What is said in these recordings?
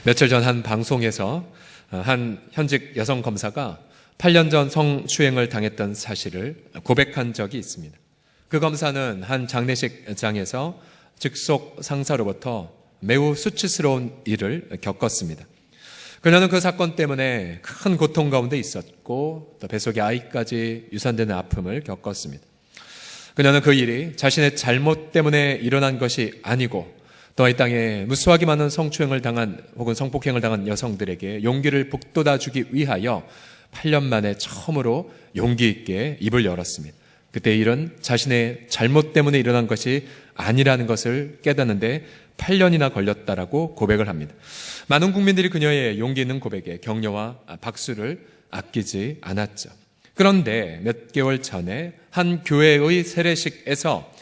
며칠 전 한 방송에서 한 현직 여성 검사가 8년 전 성추행을 당했던 사실을 고백한 적이 있습니다. 그 검사는 한 장례식장에서 직속 상사로부터 매우 수치스러운 일을 겪었습니다. 그녀는 그 사건 때문에 큰 고통 가운데 있었고 또 뱃속에 아이까지 유산되는 아픔을 겪었습니다. 그녀는 그 일이 자신의 잘못 때문에 일어난 것이 아니고 또 이 땅에 무수하게 많은 성추행을 당한 혹은 성폭행을 당한 여성들에게 용기를 북돋아주기 위하여 8년 만에 처음으로 용기 있게 입을 열었습니다. 그때 일은 자신의 잘못 때문에 일어난 것이 아니라는 것을 깨닫는데 8년이나 걸렸다라고 고백을 합니다. 많은 국민들이 그녀의 용기 있는 고백에 격려와 박수를 아끼지 않았죠. 그런데 몇 개월 전에 한 교회의 세례식에서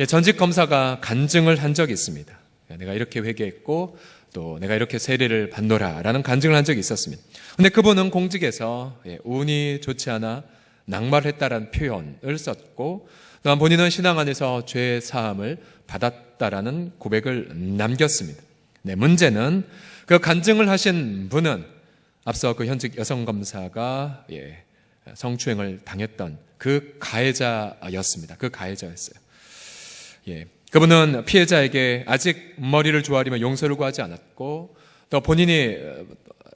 전직 검사가 간증을 한 적이 있습니다. 내가 이렇게 회개했고 또 내가 이렇게 세례를 받노라라는 간증을 한 적이 있었습니다. 그런데 그분은 공직에서 운이 좋지 않아 낙마를 했다라는 표현을 썼고 또한 본인은 신앙 안에서 죄 사함을 받았다라는 고백을 남겼습니다. 문제는 그 간증을 하신 분은 앞서 그 현직 여성 검사가 성추행을 당했던 그 가해자였습니다. 그 가해자였어요. 그분은 피해자에게 아직 머리를 조아리며 용서를 구하지 않았고 또 본인이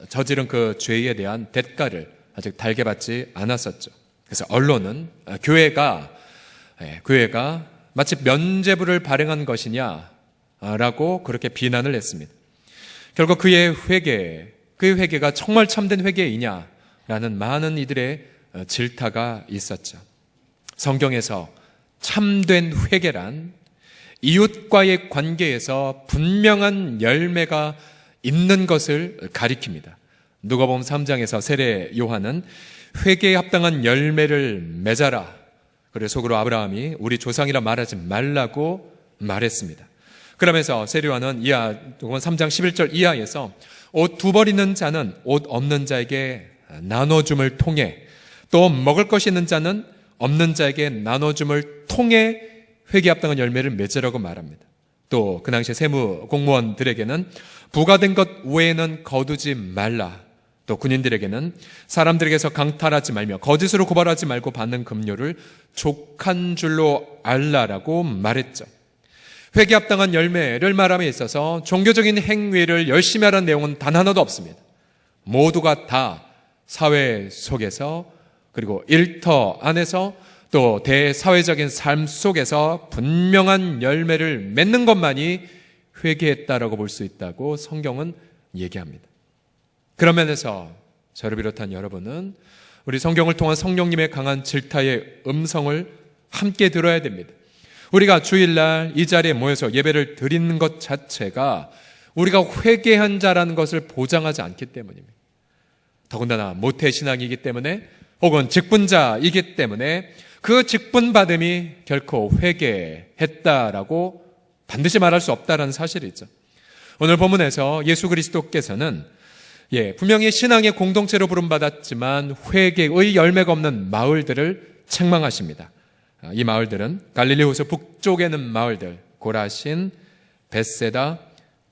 저지른 그 죄에 대한 대가를 아직 달게 받지 않았었죠. 그래서 언론은 교회가 마치 면죄부를 발행한 것이냐라고 그렇게 비난을 했습니다. 결국 그의 회개가 정말 참된 회개이냐라는 많은 이들의 질타가 있었죠. 성경에서 참된 회개란 이웃과의 관계에서 분명한 열매가 있는 것을 가리킵니다. 누가복음 3장에서 세례 요한은 회개에 합당한 열매를 맺어라. 그래서 속으로 아브라함이 우리 조상이라 말하지 말라고 말했습니다. 그러면서 세례 요한은 누가복음 3장 11절 이하에서 옷 두 벌 있는 자는 옷 없는 자에게 나눠줌을 통해 또 먹을 것이 있는 자는 없는 자에게 나눠줌을 통해 회개에 합당한 열매를 맺으라고 말합니다. 또 그 당시에 세무 공무원들에게는 부과된 것 외에는 거두지 말라. 또 군인들에게는 사람들에게서 강탈하지 말며 거짓으로 고발하지 말고 받는 급료를 족한 줄로 알라라고 말했죠. 회개에 합당한 열매를 말함에 있어서 종교적인 행위를 열심히 하라는 내용은 단 하나도 없습니다. 모두가 다 사회 속에서 그리고 일터 안에서 또 대사회적인 삶 속에서 분명한 열매를 맺는 것만이 회개했다라고 볼 수 있다고 성경은 얘기합니다. 그런 면에서 저를 비롯한 여러분은 우리 성경을 통한 성령님의 강한 질타의 음성을 함께 들어야 됩니다. 우리가 주일날 이 자리에 모여서 예배를 드리는 것 자체가 우리가 회개한 자라는 것을 보장하지 않기 때문입니다. 더군다나 모태신앙이기 때문에 혹은 직분자이기 때문에 그 직분받음이 결코 회개했다라고 반드시 말할 수 없다라는 사실이 있죠. 오늘 본문에서 예수 그리스도께서는 분명히 신앙의 공동체로 부름받았지만 회개의 열매가 없는 마을들을 책망하십니다. 이 마을들은 갈릴리 호수 북쪽에 있는 마을들, 고라신, 벳세다,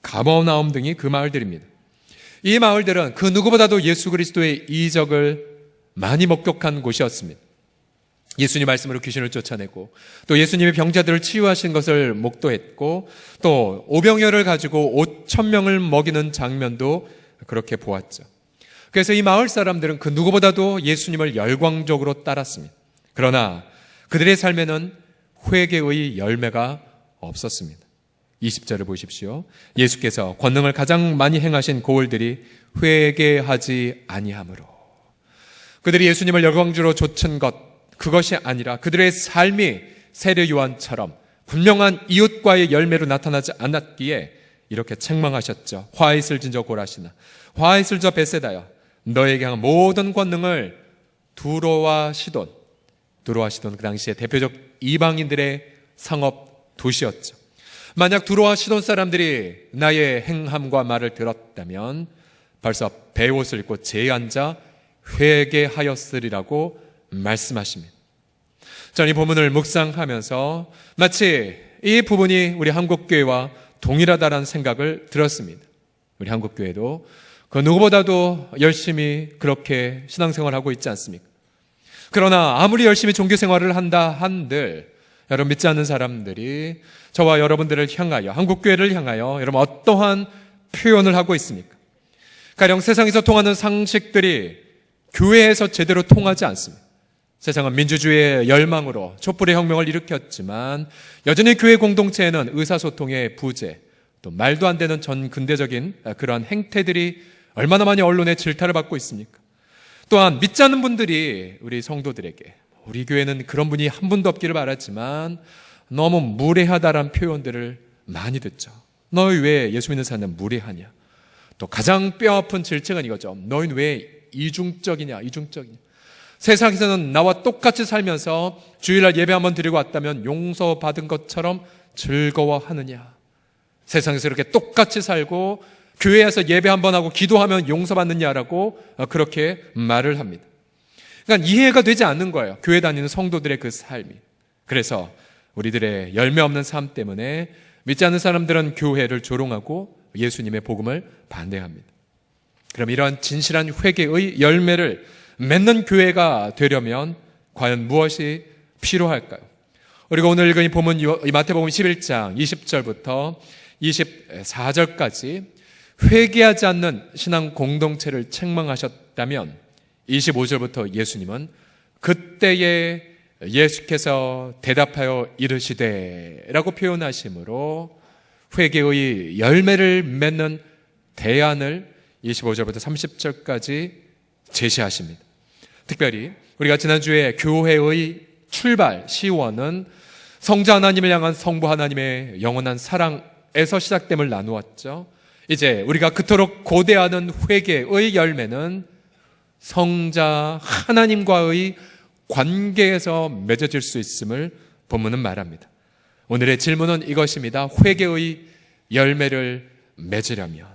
가버나움 등이 그 마을들입니다. 이 마을들은 그 누구보다도 예수 그리스도의 이적을 많이 목격한 곳이었습니다. 예수님 말씀으로 귀신을 쫓아내고 또 예수님이 병자들을 치유하신 것을 목도했고 또 오병이어를 가지고 5,000명을 먹이는 장면도 그렇게 보았죠. 그래서 이 마을 사람들은 그 누구보다도 예수님을 열광적으로 따랐습니다. 그러나 그들의 삶에는 회개의 열매가 없었습니다. 20절을 보십시오. 예수께서 권능을 가장 많이 행하신 고을들이 회개하지 아니하므로 그들이 예수님을 열광적으로 좇은 그것이 아니라 그들의 삶이 세례 요한처럼 분명한 이웃과의 열매로 나타나지 않았기에 이렇게 책망하셨죠. 화 있을 진저 고라시나 화 있을 저 벳세다야 너에게 향한 모든 권능을 두로와 시돈 그 당시에 대표적 이방인들의 상업 도시였죠. 만약 두로와 시돈 사람들이 나의 행함과 말을 들었다면 벌써 베옷을 입고 제에 앉아 회개하였으리라고 말씀하십니다. 저는 이 본문을 묵상하면서 마치 이 부분이 우리 한국교회와 동일하다는 생각을 들었습니다. 우리 한국교회도 그 누구보다도 열심히 그렇게 신앙생활하고 있지 않습니까? 그러나 아무리 열심히 종교생활을 한다 한들 여러분 믿지 않는 사람들이 저와 여러분들을 향하여, 한국교회를 향하여 여러분 어떠한 표현을 하고 있습니까? 가령 세상에서 통하는 상식들이 교회에서 제대로 통하지 않습니다. 세상은 민주주의의 열망으로 촛불의 혁명을 일으켰지만 여전히 교회 공동체에는 의사소통의 부재, 또 말도 안 되는 전 근대적인 그러한 행태들이 얼마나 많이 언론의 질타를 받고 있습니까? 또한 믿지 않는 분들이 우리 성도들에게 우리 교회는 그런 분이 한 분도 없기를 바랐지만 너무 무례하다라는 표현들을 많이 듣죠. 너희 왜 예수 믿는 사람은 무례하냐? 또 가장 뼈아픈 질책은 이거죠. 너희는 왜 이중적이냐? 세상에서는 나와 똑같이 살면서 주일날 예배 한번 드리고 왔다면 용서받은 것처럼 즐거워하느냐? 세상에서 이렇게 똑같이 살고 교회에서 예배 한번 하고 기도하면 용서받느냐라고 그렇게 말을 합니다. 그러니까 이해가 되지 않는 거예요. 교회 다니는 성도들의 그 삶이. 그래서 우리들의 열매 없는 삶 때문에 믿지 않는 사람들은 교회를 조롱하고 예수님의 복음을 반대합니다. 그럼 이러한 진실한 회개의 열매를 맺는 교회가 되려면 과연 무엇이 필요할까요? 우리가 오늘 읽은 이 본문, 이 마태복음 11장 20절부터 24절까지 회개하지 않는 신앙 공동체를 책망하셨다면 25절부터 예수님은 그때에 예수께서 대답하여 이르시되 라고 표현하심으로 회개의 열매를 맺는 대안을 25절부터 30절까지 제시하십니다. 특별히 우리가 지난주에 교회의 출발 시원은 성자 하나님을 향한 성부 하나님의 영원한 사랑에서 시작됨을 나누었죠. 이제 우리가 그토록 고대하는 회개의 열매는 성자 하나님과의 관계에서 맺어질 수 있음을 본문은 말합니다. 오늘의 질문은 이것입니다. 회개의 열매를 맺으려면,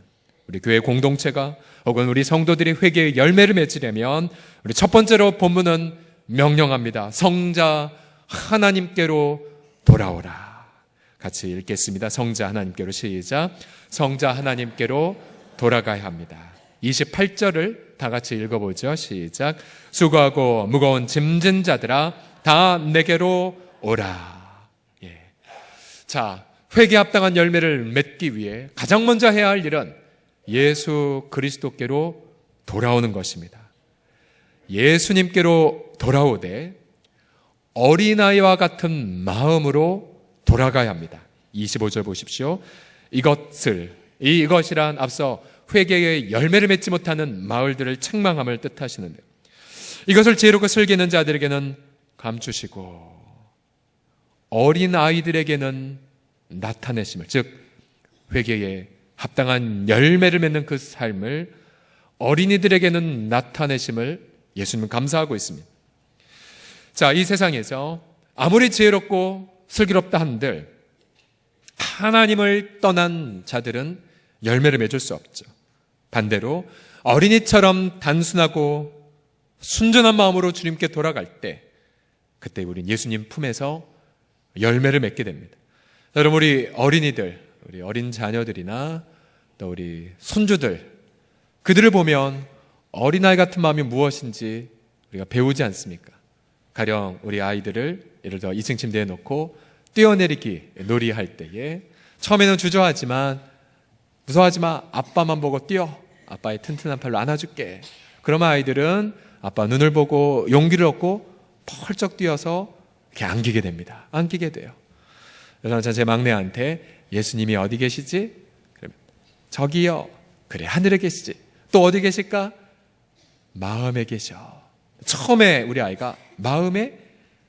우리 교회 공동체가 혹은 우리 성도들이 회개의 열매를 맺으려면 우리 첫 번째로 본문은 명령합니다. 성자 하나님께로 돌아오라. 같이 읽겠습니다. 성자 하나님께로 시작. 성자 하나님께로 돌아가야 합니다. 28절을 다 같이 읽어보죠. 시작. 수고하고 무거운 짐진 자들아 다 내게로 오라. 예. 자, 회개 합당한 열매를 맺기 위해 가장 먼저 해야 할 일은 예수 그리스도께로 돌아오는 것입니다. 예수님께로 돌아오되 어린아이와 같은 마음으로 돌아가야 합니다. 25절 보십시오. 이것이란 앞서 회개의 열매를 맺지 못하는 마을들을 책망함을 뜻하시는데, 이것을 지혜롭고 슬기는 자들에게는 감추시고 어린아이들에게는 나타내심을, 즉 회개의 합당한 열매를 맺는 그 삶을 어린이들에게는 나타내심을 예수님은 감사하고 있습니다. 자, 이 세상에서 아무리 지혜롭고 슬기롭다 한들 하나님을 떠난 자들은 열매를 맺을 수 없죠. 반대로 어린이처럼 단순하고 순전한 마음으로 주님께 돌아갈 때, 그때 우린 예수님 품에서 열매를 맺게 됩니다. 여러분, 우리 어린이들, 우리 어린 자녀들이나 또 우리 손주들, 그들을 보면 어린아이 같은 마음이 무엇인지 우리가 배우지 않습니까? 가령 우리 아이들을 예를 들어 2층 침대에 놓고 뛰어내리기 놀이할 때에 처음에는 주저하지만 무서워하지 마, 아빠만 보고 뛰어, 아빠의 튼튼한 팔로 안아줄게. 그러면 아이들은 아빠 눈을 보고 용기를 얻고 펄쩍 뛰어서 이렇게 안기게 됩니다. 안기게 돼요. 그래서 제 막내한테 예수님이 어디 계시지? 그러면 저기요. 그래, 하늘에 계시지. 또 어디 계실까? 마음에 계셔. 처음에 우리 아이가 마음에,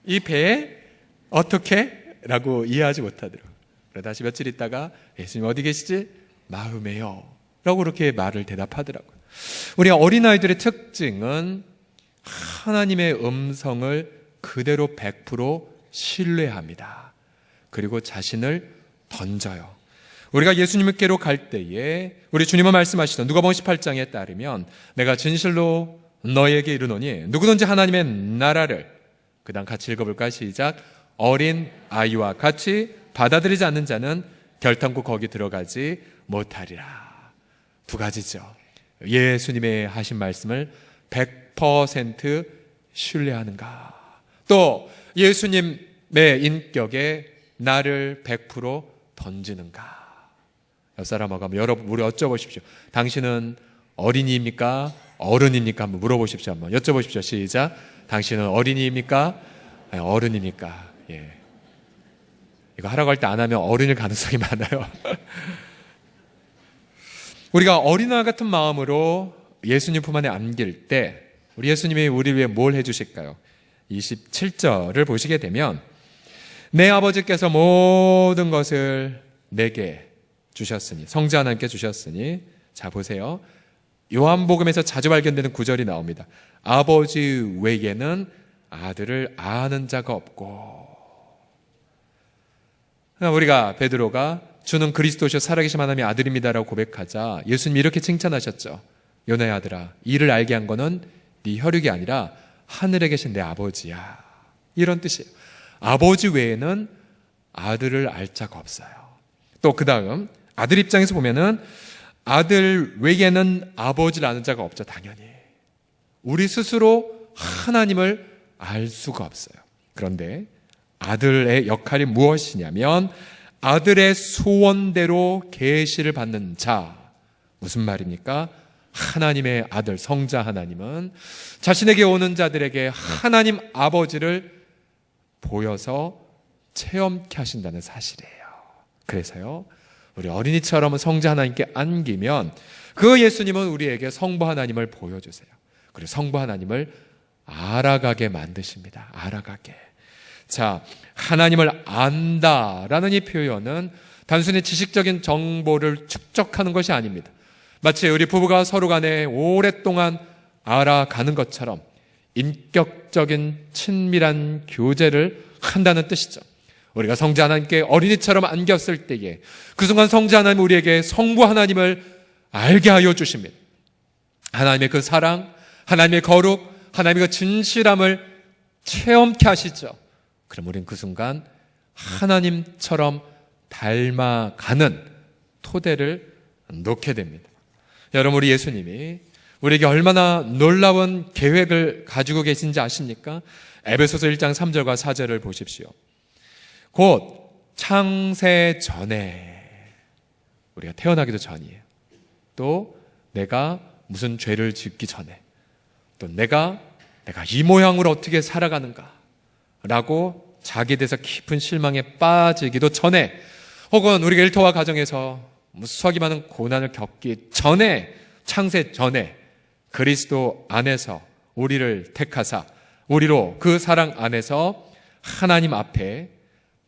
이 배에 어떻게? 라고 이해하지 못하더라고요. 그러다 다시 며칠 있다가 예수님 어디 계시지? 마음에요. 라고 그렇게 말을 대답하더라고요. 우리 어린아이들의 특징은 하나님의 음성을 그대로 100% 신뢰합니다. 그리고 자신을 던져요. 우리가 예수님께로 갈 때에 우리 주님은 말씀하시던 누가복음 18장에 따르면 내가 진실로 너에게 이르노니 누구든지 하나님의 나라를, 그 다음 같이 읽어볼까요? 시작. 어린 아이와 같이 받아들이지 않는 자는 결탄코 거기 들어가지 못하리라. 두 가지죠. 예수님의 하신 말씀을 100% 신뢰하는가? 또 예수님의 인격에 나를 100% 던지는가? 옆 사람하고 한번 여러분 우리 여쭤보십시오. 당신은 어린이입니까? 어른입니까? 한번 물어보십시오. 한번 여쭤보십시오. 시작. 당신은 어린이입니까? 아니, 어른입니까? 예. 이거 하라고 할 때 안 하면 어른일 가능성이 많아요. 우리가 어린아이 같은 마음으로 예수님 품 안에 안길 때 우리 예수님이 우리 위해 뭘 해주실까요? 27절을 보시게 되면 내 아버지께서 모든 것을 내게 주셨으니, 성자 하나님께 주셨으니, 자 보세요. 요한복음에서 자주 발견되는 구절이 나옵니다. 아버지 외에는 아들을 아는 자가 없고. 우리가 베드로가 주는 그리스도시요 살아계신 하나님의 아들입니다라고 고백하자 예수님이 이렇게 칭찬하셨죠. 요나의 아들아, 이를 알게 한 거는 네 혈육이 아니라 하늘에 계신 내 아버지야. 이런 뜻이에요. 아버지 외에는 아들을 알 자가 없어요. 또 그 다음 아들 입장에서 보면은 아들 외에는 아버지를 아는 자가 없죠. 당연히 우리 스스로 하나님을 알 수가 없어요. 그런데 아들의 역할이 무엇이냐면 아들의 소원대로 계시를 받는 자. 무슨 말입니까? 하나님의 아들 성자 하나님은 자신에게 오는 자들에게 하나님 아버지를 보여서 체험케 하신다는 사실이에요. 그래서요, 우리 어린이처럼 성자 하나님께 안기면 그 예수님은 우리에게 성부 하나님을 보여주세요. 그리고 성부 하나님을 알아가게 만드십니다. 알아가게. 자, 하나님을 안다라는 이 표현은 단순히 지식적인 정보를 축적하는 것이 아닙니다. 마치 우리 부부가 서로 간에 오랫동안 알아가는 것처럼 인격적인 친밀한 교제를 한다는 뜻이죠. 우리가 성자 하나님께 어린이처럼 안겼을 때에 그 순간 성자 하나님 우리에게 성부 하나님을 알게 하여 주십니다. 하나님의 그 사랑, 하나님의 거룩, 하나님의 그 진실함을 체험케 하시죠. 그럼 우리는 그 순간 하나님처럼 닮아가는 토대를 놓게 됩니다. 여러분, 우리 예수님이 우리에게 얼마나 놀라운 계획을 가지고 계신지 아십니까? 에베소서 1장 3절과 4절을 보십시오. 곧 창세 전에, 우리가 태어나기도 전이에요. 또 내가 무슨 죄를 짓기 전에, 또 내가 이 모양으로 어떻게 살아가는가 라고 자기에 대해서 깊은 실망에 빠지기도 전에, 혹은 우리가 일터와 가정에서 무수하게 많은 고난을 겪기 전에, 창세 전에 그리스도 안에서 우리를 택하사 우리로 그 사랑 안에서 하나님 앞에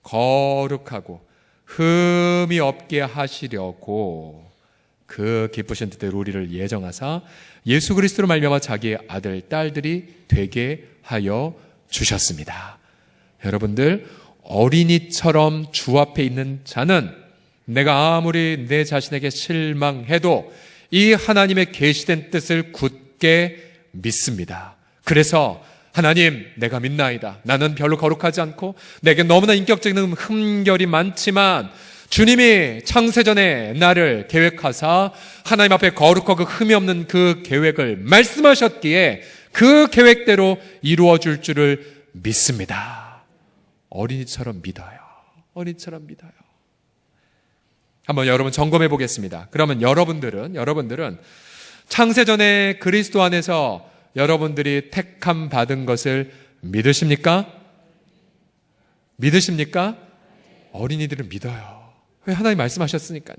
거룩하고 흠이 없게 하시려고 그 기쁘신 뜻대로 우리를 예정하사 예수 그리스도로 말미암아 자기의 아들, 딸들이 되게 하여 주셨습니다. 여러분들, 어린이처럼 주 앞에 있는 자는 내가 아무리 내 자신에게 실망해도 이 하나님의 계시된 뜻을 굳게 믿습니다. 그래서 하나님, 내가 믿나이다. 나는 별로 거룩하지 않고 내게 너무나 인격적인 흠결이 많지만 주님이 창세전에 나를 계획하사 하나님 앞에 거룩하고 흠이 없는 그 계획을 말씀하셨기에 그 계획대로 이루어줄 줄을 믿습니다. 어린이처럼 믿어요. 어린이처럼 믿어요. 한번 여러분 점검해 보겠습니다. 그러면 여러분들은 창세전에 그리스도 안에서 여러분들이 택함 받은 것을 믿으십니까? 믿으십니까? 어린이들은 믿어요. 왜? 하나님 말씀하셨으니까요.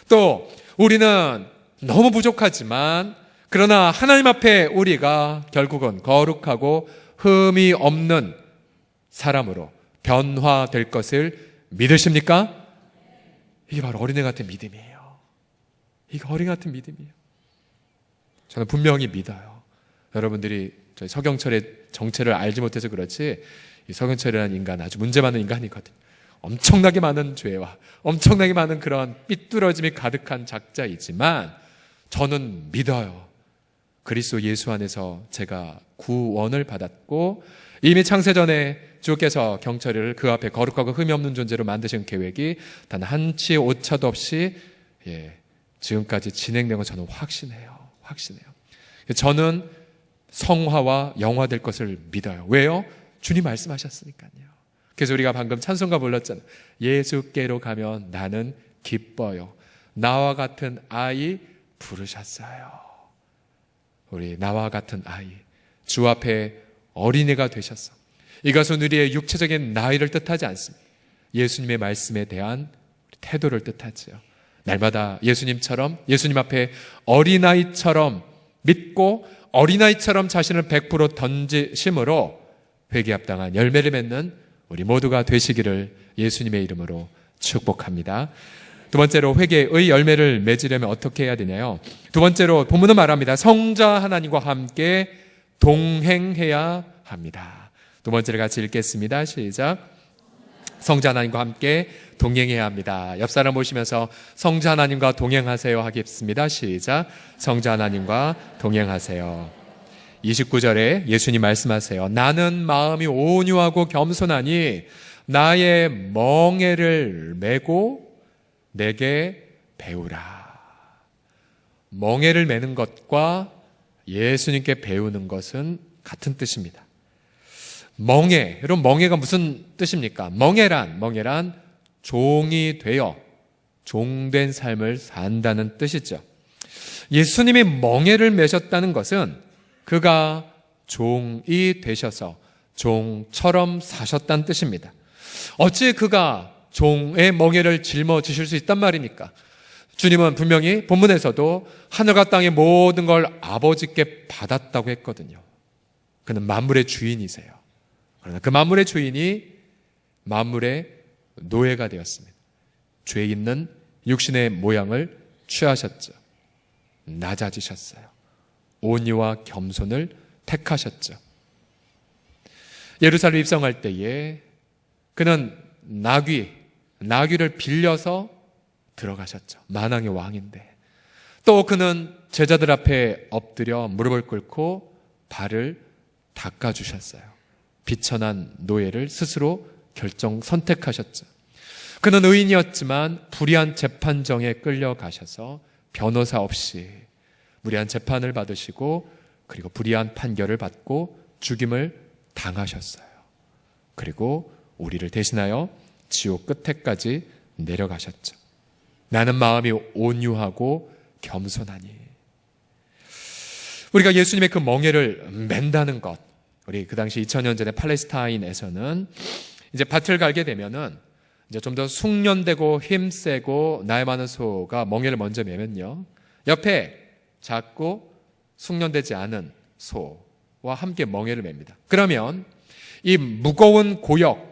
또 우리는 너무 부족하지만 그러나 하나님 앞에 우리가 결국은 거룩하고 흠이 없는 사람으로 변화될 것을 믿으십니까? 이게 바로 어린애 같은 믿음이에요. 이게 어린애 같은 믿음이에요. 저는 분명히 믿어요. 여러분들이 저희 서경철의 정체를 알지 못해서 그렇지, 이 서경철이라는 인간 아주 문제 많은 인간이거든요. 엄청나게 많은 죄와 엄청나게 많은 그런 삐뚤어짐이 가득한 작자이지만 저는 믿어요. 그리스도 예수 안에서 제가 구원을 받았고 이미 창세전에 주께서 경철이를 그 앞에 거룩하고 흠이 없는 존재로 만드신 계획이 단 한치의 오차도 없이 지금까지 진행된 거 저는 확신해요. 저는 성화와 영화될 것을 믿어요. 왜요? 주님 말씀하셨으니까요. 그래서 우리가 방금 찬송가 불렀잖아요. 예수께로 가면 나는 기뻐요. 나와 같은 아이 부르셨어요. 우리 나와 같은 아이, 주 앞에 어린애가 되셨어. 이것은 우리의 육체적인 나이를 뜻하지 않습니다. 예수님의 말씀에 대한 태도를 뜻하지요. 날마다 예수님처럼, 예수님 앞에 어린아이처럼 믿고 어린아이처럼 자신을 100% 던지심으로 회개에 합당한 열매를 맺는 우리 모두가 되시기를 예수님의 이름으로 축복합니다. 두 번째로 회개의 열매를 맺으려면 어떻게 해야 되냐요? 두 번째로 본문은 말합니다. 성자 하나님과 함께 동행해야 합니다. 두 번째를 같이 읽겠습니다. 시작. 성자 하나님과 함께 동행해야 합니다. 옆 사람 보시면서 성자 하나님과 동행하세요 하겠습니다. 시작. 성자 하나님과 동행하세요. 29절에 예수님 말씀하세요. 나는 마음이 온유하고 겸손하니 나의 멍에를 메고 내게 배우라. 멍에를 메는 것과 예수님께 배우는 것은 같은 뜻입니다. 멍에, 여러분 멍에가 무슨 뜻입니까? 멍에란 종이 되어 종된 삶을 산다는 뜻이죠. 예수님이 멍에를 메셨다는 것은 그가 종이 되셔서 종처럼 사셨다는 뜻입니다. 어찌 그가 종의 멍에를 짊어지실 수 있단 말입니까? 주님은 분명히 본문에서도 하늘과 땅의 모든 걸 아버지께 받았다고 했거든요. 그는 만물의 주인이세요. 그러나 그 만물의 주인이 만물의 노예가 되었습니다. 죄 있는 육신의 모양을 취하셨죠. 낮아지셨어요. 온유와 겸손을 택하셨죠. 예루살렘 입성할 때에 그는 나귀를 빌려서 들어가셨죠. 만왕의 왕인데. 또 그는 제자들 앞에 엎드려 무릎을 꿇고 발을 닦아주셨어요. 비천한 노예를 스스로 선택하셨죠. 그는 의인이었지만 불의한 재판정에 끌려가셔서 변호사 없이 무리한 재판을 받으시고 그리고 불의한 판결을 받고 죽임을 당하셨어요. 그리고 우리를 대신하여 지옥 끝에까지 내려가셨죠. 나는 마음이 온유하고 겸손하니. 우리가 예수님의 그 멍에를 맨다는 것, 우리 그 당시 2000년 전에 팔레스타인에서는 이제 밭을 갈게 되면은 이제 좀 더 숙련되고 힘세고 나이 많은 소가 멍에를 먼저 매면요, 옆에 작고 숙련되지 않은 소와 함께 멍에를 맵니다. 그러면 이 무거운 고역,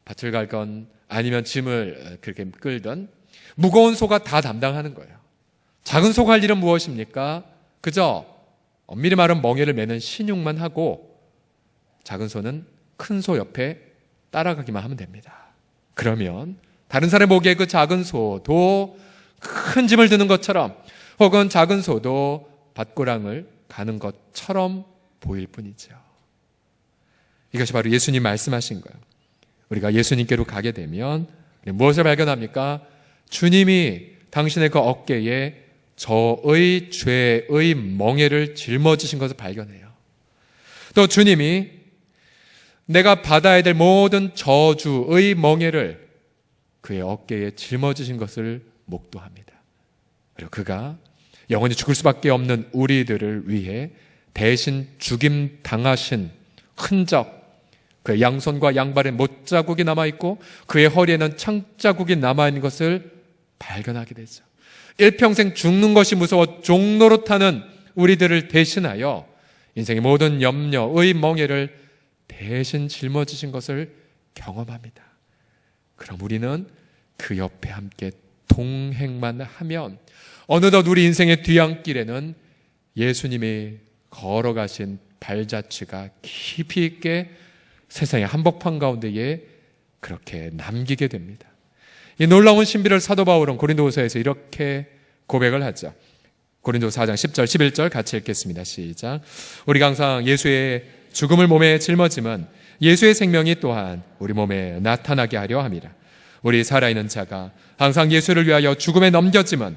밭을 갈건 아니면 짐을 그렇게 끌던 무거운 소가 다 담당하는 거예요. 작은 소가 할 일은 무엇입니까? 그저 엄밀히 말하면 멍에를 매는 신용만 하고 작은 소는 큰 소 옆에 따라가기만 하면 됩니다. 그러면 다른 사람이 보기에 그 작은 소도 큰 짐을 드는 것처럼 혹은 작은 소도 밭고랑을 가는 것처럼 보일 뿐이죠. 이것이 바로 예수님 말씀하신 거예요. 우리가 예수님께로 가게 되면 무엇을 발견합니까? 주님이 당신의 그 어깨에 저의 죄의 멍에를 짊어지신 것을 발견해요. 또 주님이 내가 받아야 될 모든 저주의 멍에를 그의 어깨에 짊어지신 것을 목도합니다. 그리고 그가 영원히 죽을 수밖에 없는 우리들을 위해 대신 죽임 당하신 흔적, 그의 양손과 양발에 못자국이 남아있고 그의 허리에는 창자국이 남아있는 것을 발견하게 되죠. 일평생 죽는 것이 무서워 종노릇하는 우리들을 대신하여 인생의 모든 염려의 멍에를 대신 짊어지신 것을 경험합니다. 그럼 우리는 그 옆에 함께 동행만 하면 어느덧 우리 인생의 뒤안길에는 예수님이 걸어가신 발자취가 깊이 있게 세상의 한복판 가운데에 그렇게 남기게 됩니다. 이 놀라운 신비를 사도 바울은 고린도후서에서 이렇게 고백을 하죠. 고린도서 4장 10절 11절 같이 읽겠습니다. 시작. 우리가 항상 예수의 죽음을 몸에 짊어짐은 예수의 생명이 또한 우리 몸에 나타나게 하려 함이라. 우리 살아있는 자가 항상 예수를 위하여 죽음에 넘겨짐은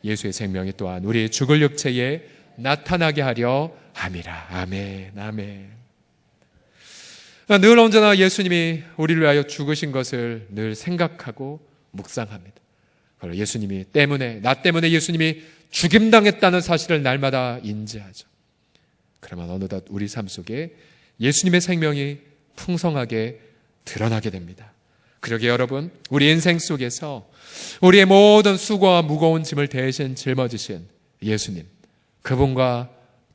예수의 생명이 또한 우리 죽을 육체에 나타나게 하려 함이라. 아멘, 아멘. 늘 언제나 예수님이 우리를 위하여 죽으신 것을 늘 생각하고 묵상합니다. 그리고 예수님이 때문에, 나 때문에 예수님이 죽임당했다는 사실을 날마다 인지하죠. 그러면 어느덧 우리 삶 속에 예수님의 생명이 풍성하게 드러나게 됩니다. 그러게 여러분, 우리 인생 속에서 우리의 모든 수고와 무거운 짐을 대신 짊어지신 예수님, 그분과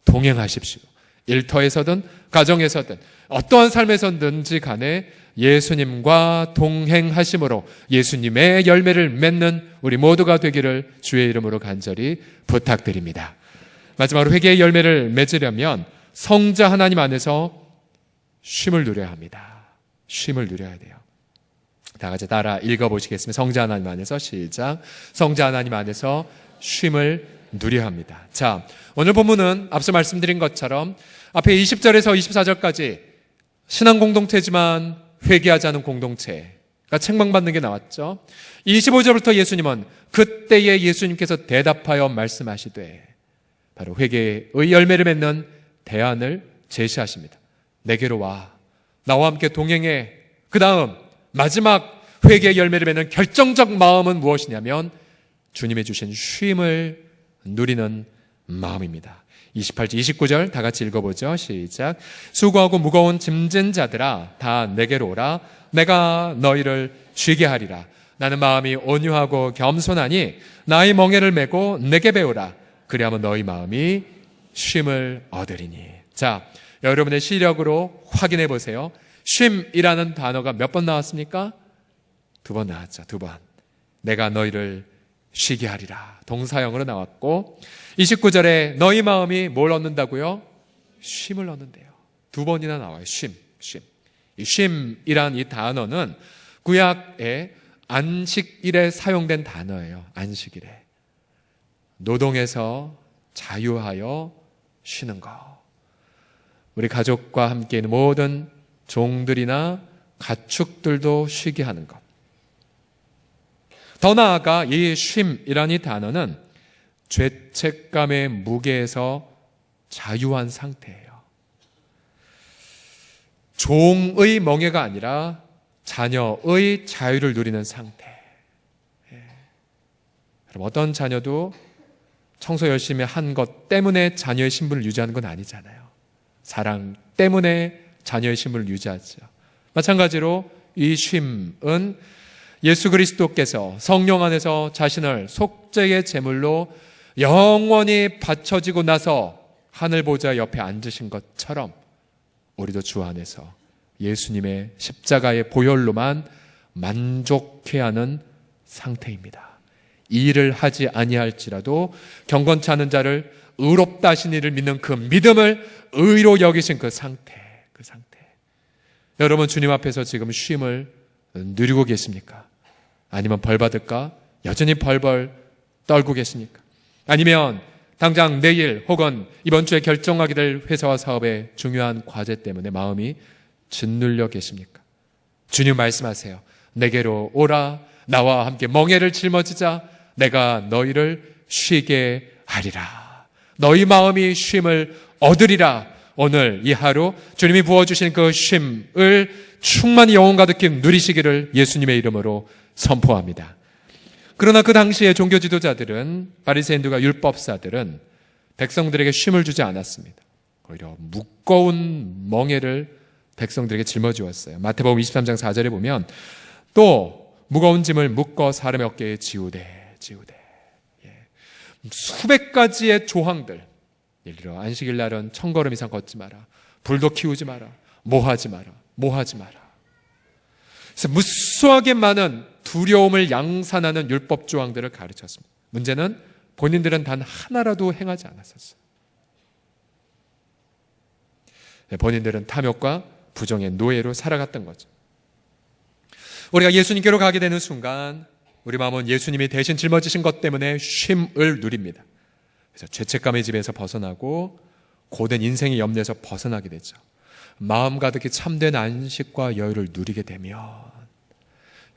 동행하십시오. 일터에서든 가정에서든 어떠한 삶에서든지 간에 예수님과 동행하심으로 예수님의 열매를 맺는 우리 모두가 되기를 주의 이름으로 간절히 부탁드립니다. 마지막으로 회개의 열매를 맺으려면 성자 하나님 안에서 쉼을 누려야 합니다. 쉼을 누려야 돼요. 다 같이 따라 읽어보시겠습니다. 성자 하나님 안에서 시작. 성자 하나님 안에서 쉼을 누려야 합니다. 자, 오늘 본문은 앞서 말씀드린 것처럼 앞에 20절에서 24절까지 신앙 공동체지만 회개하지 않은 공동체가 책망받는 게 나왔죠. 25절부터 예수님은 그때에 예수님께서 대답하여 말씀하시되 바로 회개의 열매를 맺는 대안을 제시하십니다. 내게로 와, 나와 함께 동행해. 그 다음 마지막 회개의 열매를 맺는 결정적 마음은 무엇이냐면 주님의 주신 쉼을 누리는 마음입니다. 28절, 29절 다 같이 읽어보죠. 시작. 수고하고 무거운 짐진 자들아 다 내게로 오라. 내가 너희를 쉬게 하리라. 나는 마음이 온유하고 겸손하니 나의 멍에를 메고 내게 배우라. 그리하면 너희 마음이 쉼을 얻으리니. 자, 여러분의 시력으로 확인해 보세요. 쉼이라는 단어가 몇 번 나왔습니까? 2번 나왔죠. 2번. 내가 너희를 쉬게 하리라. 동사형으로 나왔고 29절에 너희 마음이 뭘 얻는다고요? 쉼을 얻는데요. 2번이나 나와요. 쉼. 이 쉼이란 이 단어는 구약의 안식일에 사용된 단어예요. 안식일에. 노동에서 자유하여 쉬는 거. 우리 가족과 함께 있는 모든 종들이나 가축들도 쉬게 하는 것. 더 나아가 이 쉼이란 이 단어는 죄책감의 무게에서 자유한 상태예요. 종의 멍에가 아니라 자녀의 자유를 누리는 상태. 그럼 어떤 자녀도 청소 열심히 한 것 때문에 자녀의 신분을 유지하는 건 아니잖아요. 사랑 때문에 자녀의 신분을 유지하죠. 마찬가지로 이 쉼은 예수 그리스도께서 성령 안에서 자신을 속죄의 제물로 영원히 바쳐지고 나서 하늘 보좌 옆에 앉으신 것처럼 우리도 주 안에서 예수님의 십자가의 보혈로만 만족해야 하는 상태입니다. 이 일을 하지 아니할지라도 경건치 않은 자를 의롭다 하신 이를 믿는 그 믿음을 의로 여기신 그 상태. 여러분 주님 앞에서 지금 쉼을 누리고 계십니까? 아니면 벌 받을까? 여전히 벌벌 떨고 계십니까? 아니면 당장 내일 혹은 이번 주에 결정하게 될 회사와 사업의 중요한 과제 때문에 마음이 짓눌려 계십니까? 주님 말씀하세요. 내게로 오라. 나와 함께 멍에를 짊어지자. 내가 너희를 쉬게 하리라. 너희 마음이 쉼을 얻으리라. 오늘 이 하루 주님이 부어주신 그 쉼을 충만히 영혼 가득히 누리시기를 예수님의 이름으로 선포합니다. 그러나 그 당시의 종교 지도자들은, 바리새인들과 율법사들은 백성들에게 쉼을 주지 않았습니다. 오히려 무거운 멍에를 백성들에게 짊어지었어요. 마태복음 23장 4절에 보면 또 무거운 짐을 묶어 사람의 어깨에 지우되 수백 가지의 조항들, 예를 들어 안식일 날은 1000걸음 이상 걷지 마라, 불도 키우지 마라, 뭐하지 마라. 그래서 무수하게 많은 두려움을 양산하는 율법 조항들을 가르쳤습니다. 문제는 본인들은 단 하나라도 행하지 않았었어요. 본인들은 탐욕과 부정의 노예로 살아갔던 거죠. 우리가 예수님께로 가게 되는 순간 우리 마음은 예수님이 대신 짊어지신 것 때문에 쉼을 누립니다. 그래서 죄책감의 집에서 벗어나고 고된 인생의 염려에서 벗어나게 되죠. 마음 가득히 참된 안식과 여유를 누리게 되면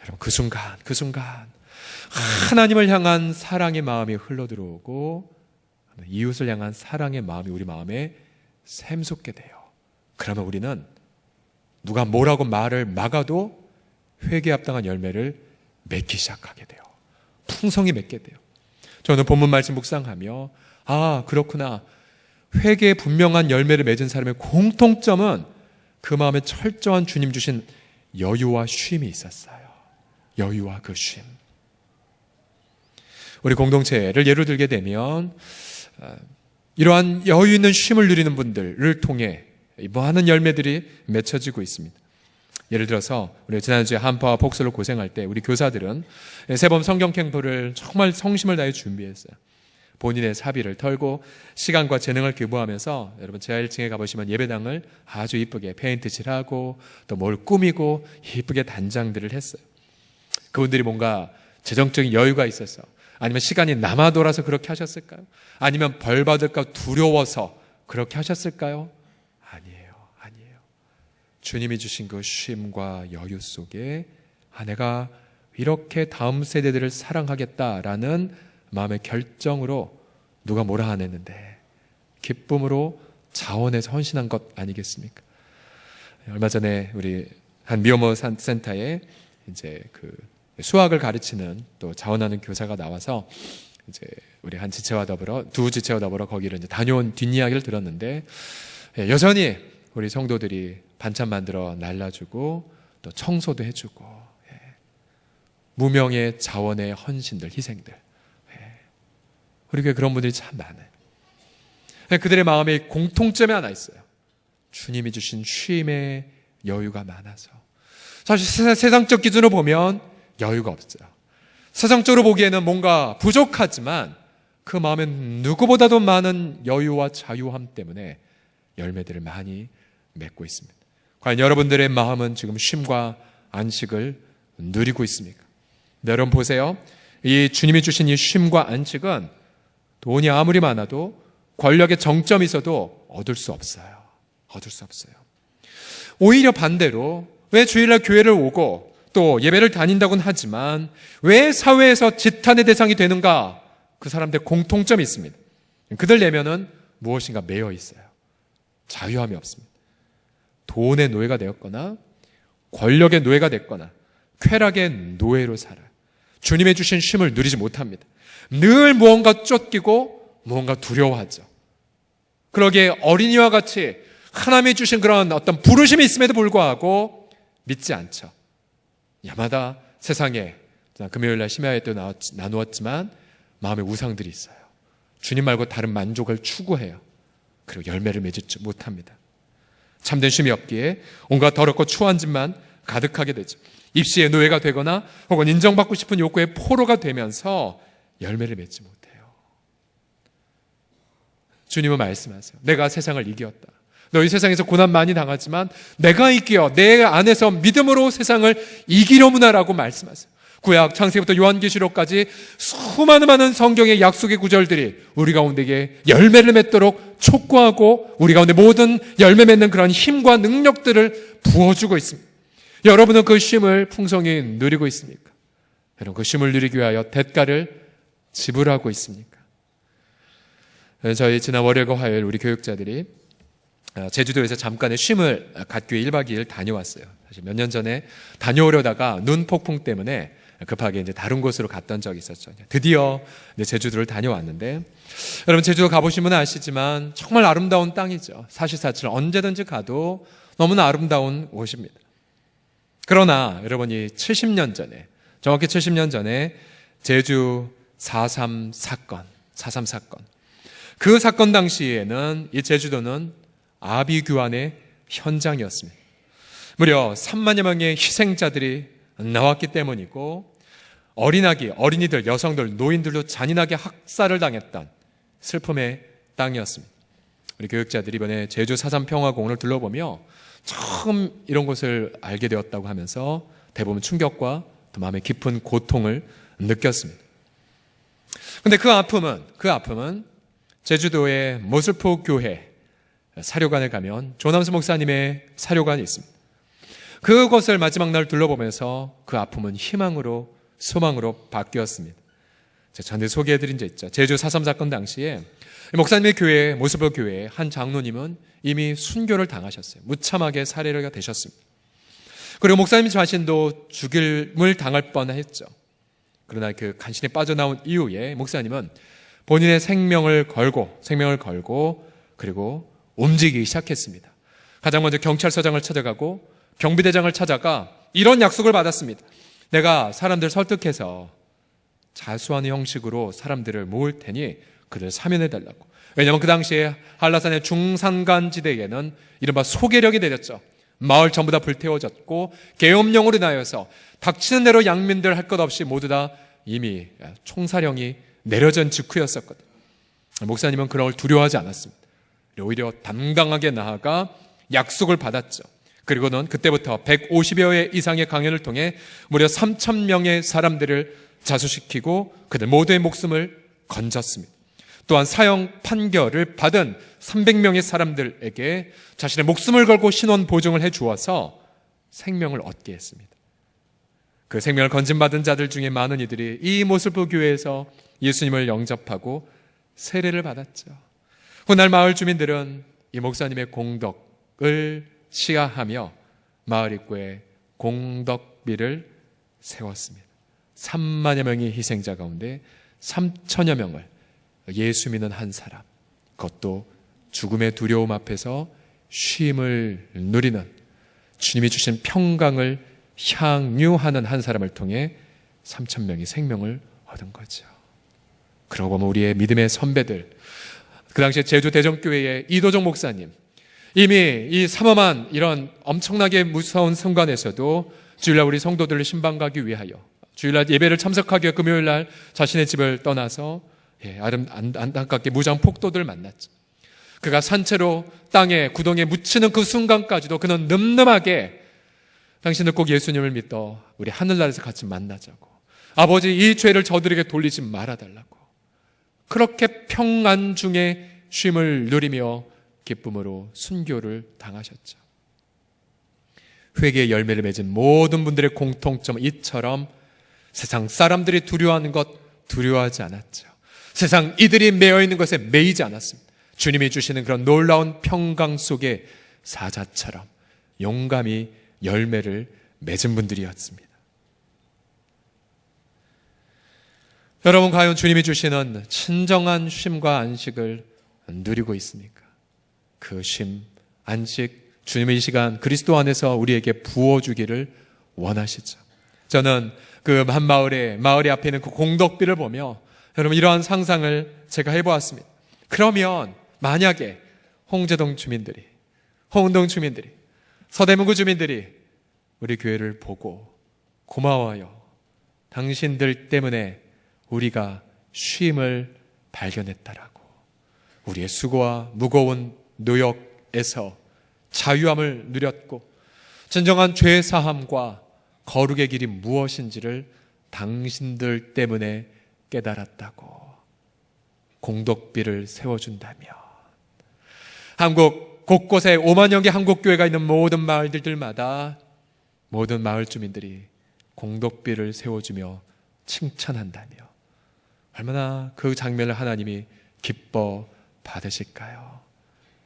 여러분 그 순간 하나님을 향한 사랑의 마음이 흘러들어오고 이웃을 향한 사랑의 마음이 우리 마음에 샘솟게 돼요. 그러면 우리는 누가 뭐라고 말을 막아도 회개에 합당한 열매를 맺기 시작하게 돼요. 풍성히 맺게 돼요. 저는 본문 말씀 묵상하며 그렇구나. 회개에 분명한 열매를 맺은 사람의 공통점은 그 마음에 철저한 주님 주신 여유와 쉼이 있었어요. 여유와 그 쉼. 우리 공동체를 예로 들게 되면 이러한 여유 있는 쉼을 누리는 분들을 통해 많은 열매들이 맺혀지고 있습니다. 예를 들어서 우리 지난주에 한파와 폭설로 고생할 때 우리 교사들은 새봄 성경 캠프를 정말 성심을 다해 준비했어요. 본인의 사비를 털고 시간과 재능을 기부하면서 여러분 지하 1층에 가보시면 예배당을 아주 이쁘게 페인트 칠하고 또 뭘 꾸미고 이쁘게 단장들을 했어요. 그분들이 뭔가 재정적인 여유가 있어서 아니면 시간이 남아 돌아서 그렇게 하셨을까요? 아니면 벌 받을까 두려워서 그렇게 하셨을까요? 아니에요. 주님이 주신 그 쉼과 여유 속에 내가 이렇게 다음 세대들을 사랑하겠다라는 마음의 결정으로 누가 뭐라 안 했는데 기쁨으로 자원해서 헌신한 것 아니겠습니까? 얼마 전에 우리 한 미혼모 센터에 이제 그 수학을 가르치는 또 자원하는 교사가 나와서 이제 우리 한 지체와 더불어 두 지체와 더불어 거기를 이제 다녀온 뒷이야기를 들었는데 여전히 우리 성도들이 반찬 만들어 날라주고 또 청소도 해주고 무명의 자원의 헌신들, 희생들. 우리 교회 그런 분들이 참 많아요. 그들의 마음에 공통점이 하나 있어요. 주님이 주신 쉼의 여유가 많아서. 사실 세상적 기준으로 보면 여유가 없어요. 세상적으로 보기에는 뭔가 부족하지만 그 마음에 누구보다도 많은 여유와 자유함 때문에 열매들을 많이 맺고 있습니다. 과연 여러분들의 마음은 지금 쉼과 안식을 누리고 있습니까? 여러분 보세요. 이 주님이 주신 이 쉼과 안식은 돈이 아무리 많아도 권력의 정점이 있어도 얻을 수 없어요. 오히려 반대로 왜 주일날 교회를 오고 또 예배를 다닌다고는 하지만 왜 사회에서 지탄의 대상이 되는가? 그 사람들 공통점이 있습니다. 그들 내면은 무엇인가 매여 있어요. 자유함이 없습니다. 돈의 노예가 되었거나 권력의 노예가 됐거나 쾌락의 노예로 살아요. 주님의 주신 쉼을 누리지 못합니다. 늘 무언가 쫓기고 무언가 두려워하죠. 그러기에 어린이와 같이 하나님이 주신 그런 어떤 부르심이 있음에도 불구하고 믿지 않죠. 야마다 세상에 금요일날 심야에 또 나누었지만 마음에 우상들이 있어요. 주님 말고 다른 만족을 추구해요. 그리고 열매를 맺지 못합니다. 참된 쉼이 없기에 온갖 더럽고 추한 짓만 가득하게 되죠. 입시의 노예가 되거나 혹은 인정받고 싶은 욕구의 포로가 되면서 열매를 맺지 못해요. 주님은 말씀하세요. 내가 세상을 이겼다. 너희 세상에서 고난 많이 당하지만 내가 이겨 내 안에서 믿음으로 세상을 이기려무나라고 말씀하세요. 구약 창세기부터 요한계시록까지 수많은 성경의 약속의 구절들이 우리 가운데에 열매를 맺도록 촉구하고 우리 가운데 모든 열매 맺는 그런 힘과 능력들을 부어주고 있습니다. 여러분은 그 쉼을 풍성히 누리고 있습니까? 여러분 그 쉼을 누리기 위하여 대가를 지불하고 있습니까? 저희 지난 월요일과 화요일 우리 교육자들이 제주도에서 잠깐의 쉼을 갓교회 1박 2일 다녀왔어요. 사실 몇 년 전에 다녀오려다가 눈 폭풍 때문에 급하게 이제 다른 곳으로 갔던 적이 있었죠. 드디어 이제 제주도를 다녀왔는데 여러분 제주도 가보시면 아시지만 정말 아름다운 땅이죠. 사시사철 언제든지 가도 너무나 아름다운 곳입니다. 그러나 여러분이 70년 전에 정확히 70년 전에 제주 4.3 사건 그 사건 당시에는 이 제주도는 아비규환의 현장이었습니다. 무려 3만여 명의 희생자들이 나왔기 때문이고 어린아기, 어린이들, 여성들, 노인들도 잔인하게 학살을 당했던 슬픔의 땅이었습니다. 우리 교육자들이 이번에 제주 4.3 평화공원을 둘러보며 처음 이런 것을 알게 되었다고 하면서 대부분 충격과 또 마음의 깊은 고통을 느꼈습니다. 그런데 그 아픔은 제주도의 모슬포 교회 사료관에 가면 조남수 목사님의 사료관이 있습니다. 그것을 마지막 날 둘러보면서 그 아픔은 희망으로 소망으로 바뀌었습니다. 제가 전에 소개해드린 적 있죠. 제주 4.3 사건 당시에 목사님의 교회, 모슬포 교회의 한 장로님은 이미 순교를 당하셨어요. 무참하게 살해가 되셨습니다. 그리고 목사님 자신도 죽임을 당할 뻔했죠. 그러나 그 간신히 빠져나온 이후에 목사님은 본인의 생명을 걸고 그리고 움직이기 시작했습니다. 가장 먼저 경찰서장을 찾아가고 경비대장을 찾아가 이런 약속을 받았습니다. 내가 사람들 설득해서 자수하는 형식으로 사람들을 모을 테니 그들 사면해달라고. 왜냐하면 그 당시에 한라산의 중산간지대에는 이른바 소계력이 내렸죠. 마을 전부 다 불태워졌고 계엄령으로 인하여서 닥치는 대로 양민들 할 것 없이 모두 다 이미 총사령이 내려진 직후였었거든요. 목사님은 그런 걸 두려워하지 않았습니다. 오히려 담강하게 나아가 약속을 받았죠. 그리고는 그때부터 150여 회 이상의 강연을 통해 무려 3,000명의 사람들을 자수시키고 그들 모두의 목숨을 건졌습니다. 또한 사형 판결을 받은 300명의 사람들에게 자신의 목숨을 걸고 신원 보증을 해 주어서 생명을 얻게 했습니다. 그 생명을 건진받은 자들 중에 많은 이들이 이 모슬포 교회에서 예수님을 영접하고 세례를 받았죠. 훗날 마을 주민들은 이 목사님의 공덕을 시하하며 마을 입구에 공덕비를 세웠습니다. 3만여 명의 희생자 가운데 3천여 명을 예수 믿는 한 사람, 그것도 죽음의 두려움 앞에서 쉼을 누리는 주님이 주신 평강을 향유하는 한 사람을 통해 3,000명이 생명을 얻은 거죠. 그러고 보면 우리의 믿음의 선배들, 그 당시에 제주 대전교회의 이도종 목사님, 이미 이 삼엄한 이런 엄청나게 무서운 순간에서도 주일날 우리 성도들을 신방가기 위하여 주일날 예배를 참석하기 위해 금요일날 자신의 집을 떠나서 안타깝게 무장 폭도들을 만났죠. 그가 산채로 땅에 구덩이에 묻히는 그 순간까지도 그는 늠름하게 당신들 꼭 예수님을 믿어 우리 하늘나라에서 같이 만나자고, 아버지 이 죄를 저들에게 돌리지 말아달라고, 그렇게 평안 중에 쉼을 누리며 기쁨으로 순교를 당하셨죠. 회개의 열매를 맺은 모든 분들의 공통점, 이처럼 세상 사람들이 두려워하는 것 두려워하지 않았죠. 세상 이들이 매여있는 것에 매이지 않았습니다. 주님이 주시는 그런 놀라운 평강 속에 사자처럼 용감히 열매를 맺은 분들이었습니다. 여러분, 과연 주님이 주시는 친정한 쉼과 안식을 누리고 있습니까? 그 쉼, 안식, 주님의 이 시간 그리스도 안에서 우리에게 부어주기를 원하시죠. 저는 그 한 마을의 앞에 있는 그 공덕비를 보며 여러분 이러한 상상을 제가 해보았습니다. 그러면 만약에 홍제동 주민들이, 홍은동 주민들이, 서대문구 주민들이 우리 교회를 보고 고마워요, 당신들 때문에 우리가 쉼을 발견했다라고, 우리의 수고와 무거운 노역에서 자유함을 누렸고 진정한 죄사함과 거룩의 길이 무엇인지를 당신들 때문에 깨달았다고 공덕비를 세워준다며, 한국 곳곳에 5만여 개 한국교회가 있는 모든 마을들마다 모든 마을 주민들이 공덕비를 세워주며 칭찬한다며, 얼마나 그 장면을 하나님이 기뻐 받으실까요?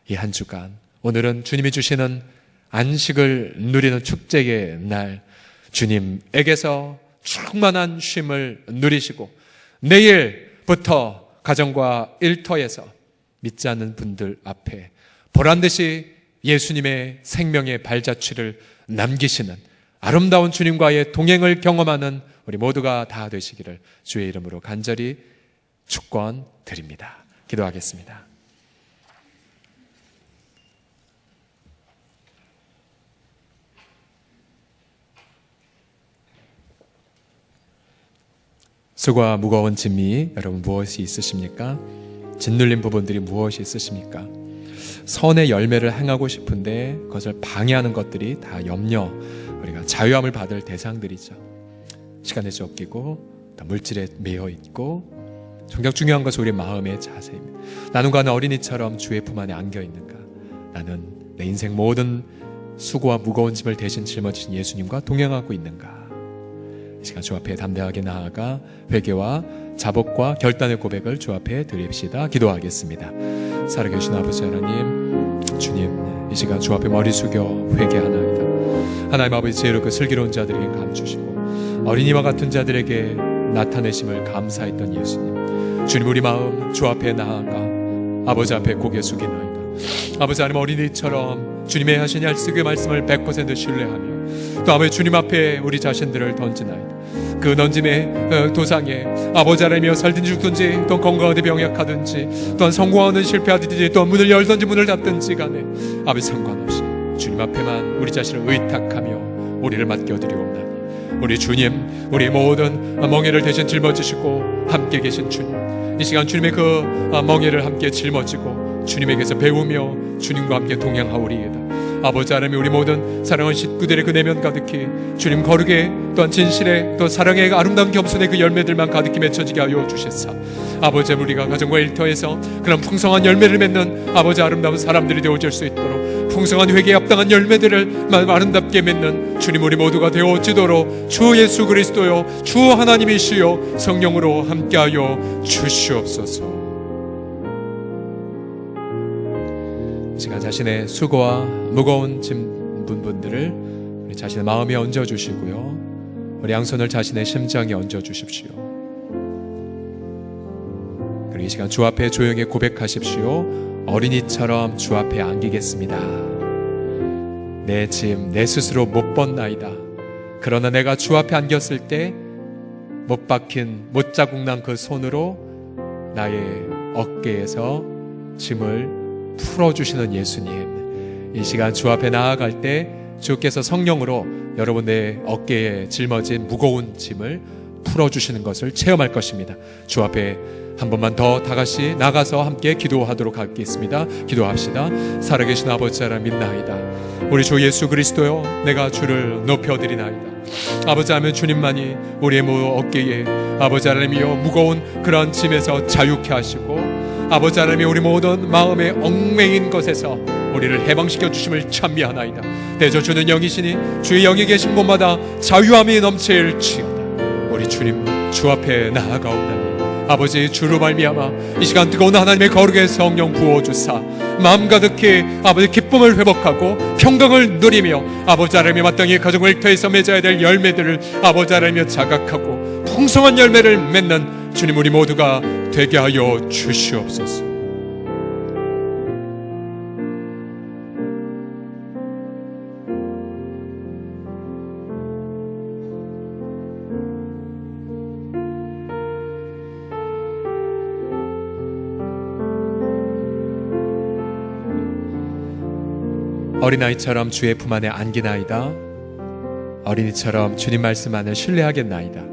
이 한 주간, 오늘은 주님이 주시는 안식을 누리는 축제의 날, 주님에게서 충만한 쉼을 누리시고 내일부터 가정과 일터에서 믿지 않는 분들 앞에 보란듯이 예수님의 생명의 발자취를 남기시는 아름다운 주님과의 동행을 경험하는 우리 모두가 다 되시기를 주의 이름으로 간절히 축원드립니다. 기도하겠습니다. 수고와 무거운 짐이 여러분 무엇이 있으십니까? 짓눌린 부분들이 무엇이 있으십니까? 선의 열매를 행하고 싶은데 그것을 방해하는 것들이 다 염려, 우리가 자유함을 받을 대상들이죠. 시간에 쫓기고 또 물질에 매여 있고, 정작 중요한 것은 우리 마음의 자세입니다. 나는 가는 어린이처럼 주의 품 안에 안겨 있는가? 나는 내 인생 모든 수고와 무거운 짐을 대신 짊어지신 예수님과 동행하고 있는가? 이 시간 주 앞에 담대하게 나아가 회개와 자복과 결단의 고백을 주 앞에 드립시다. 기도하겠습니다. 살아계신 아버지 하나님, 주님, 이 시간 주 앞에 머리 숙여 회개하나이다. 하나님 아버지, 지혜롭고 슬기로운 자들에게 감추시고 어린이와 같은 자들에게 나타내심을 감사했던 예수님, 주님, 우리 마음 주 앞에 나아가 아버지 앞에 고개 숙이나이다. 아버지 하나님, 어린이처럼 주님의 하신 약속의 말씀을 100% 신뢰하며 또 아버지 주님 앞에 우리 자신들을 던지나이다. 그 던짐의 도상에 아버지 하나님이여 살든지 죽든지 또 건강하든 병약하든지 또한 성공하든 실패하든지 또한 문을 열든지 문을 닫든지 간에 아버지 상관없이 주님 앞에만 우리 자신을 의탁하며 우리를 맡겨드리옵나니 우리 주님, 우리 모든 멍에를 대신 짊어지시고 함께 계신 주님, 이 시간 주님의 그 멍에를 함께 짊어지고 주님에게서 배우며 주님과 함께 동행하오리이다. 아버지 하나님, 우리 모든 사랑하는 식구들의 그 내면 가득히 주님 거룩에 또한 진실에 또 사랑의 아름다운 겸손의 그 열매들만 가득히 맺혀지게 하여 주셨사. 아버지, 우리가 가정과 일터에서 그런 풍성한 열매를 맺는 아버지 아름다운 사람들이 되어질 수 있도록 풍성한 회개에 합당한 열매들을 아름답게 맺는 주님, 우리 모두가 되어지도록 주 예수 그리스도요 주 하나님이시여 성령으로 함께하여 주시옵소서. 이 시간 자신의 수고와 무거운 짐 분들을 우리 자신의 마음에 얹어주시고요, 우리 양손을 자신의 심장에 얹어주십시오. 그리고 이 시간 주 앞에 조용히 고백하십시오. 어린이처럼 주 앞에 안기겠습니다. 내 짐 내 스스로 못 뻗나이다. 그러나 내가 주 앞에 안겼을 때 못 박힌 못 자국 난 그 손으로 나의 어깨에서 짐을 풀어주시는 예수님, 이 시간 주 앞에 나아갈 때 주께서 성령으로 여러분의 어깨에 짊어진 무거운 짐을 풀어주시는 것을 체험할 것입니다. 주 앞에 한 번만 더 다같이 나가서 함께 기도하도록 하겠습니다. 기도합시다. 살아계신 아버지 하나님 믿나이다. 우리 주 예수 그리스도여, 내가 주를 높여드리나이다. 아버지 하나님, 주님만이 우리의 어깨에 아버지 하나님이여 무거운 그런 짐에서 자유케 하시고 아버지 하나님, 우리 모든 마음의 얽매인 것에서 우리를 해방시켜 주심을 찬미하나이다. 대저 주는 영이시니 주의 영이 계신 곳마다 자유함이 넘칠지어다. 우리 주님 주 앞에 나아가옵나니 아버지, 주로 말미암아 이 시간 뜨거운 하나님의 거룩의 성령 부어주사 마음 가득히 아버지 기쁨을 회복하고 평강을 누리며 아버지 하나님의 마땅히 가정을 일터에서 맺어야 될 열매들을 아버지 하나님이 자각하고 풍성한 열매를 맺는 주님, 우리 모두가 되게 하여 주시옵소서. 어린아이처럼 주의 품 안에 안기나이다. 어린이처럼 주님 말씀 안에 신뢰하겠나이다.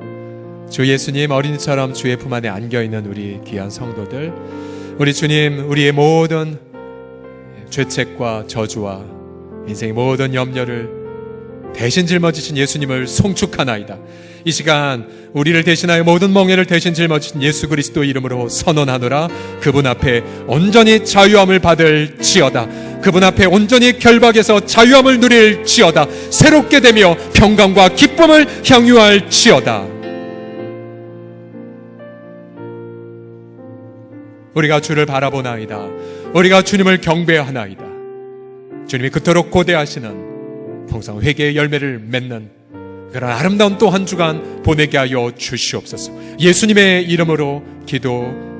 주 예수님, 어린이처럼 주의 품 안에 안겨있는 우리 귀한 성도들, 우리 주님, 우리의 모든 죄책과 저주와 인생의 모든 염려를 대신 짊어지신 예수님을 송축하나이다. 이 시간 우리를 대신하여 모든 멍에를 대신 짊어지신 예수 그리스도 이름으로 선언하노라. 그분 앞에 온전히 자유함을 받을지어다. 그분 앞에 온전히 결박에서 자유함을 누릴지어다. 새롭게 되며 평강과 기쁨을 향유할지어다. 우리가 주를 바라보나이다. 우리가 주님을 경배하나이다. 주님이 그토록 고대하시는 풍성 회개의 열매를 맺는 그런 아름다운 또 한 주간 보내게 하여 주시옵소서. 예수님의 이름으로 기도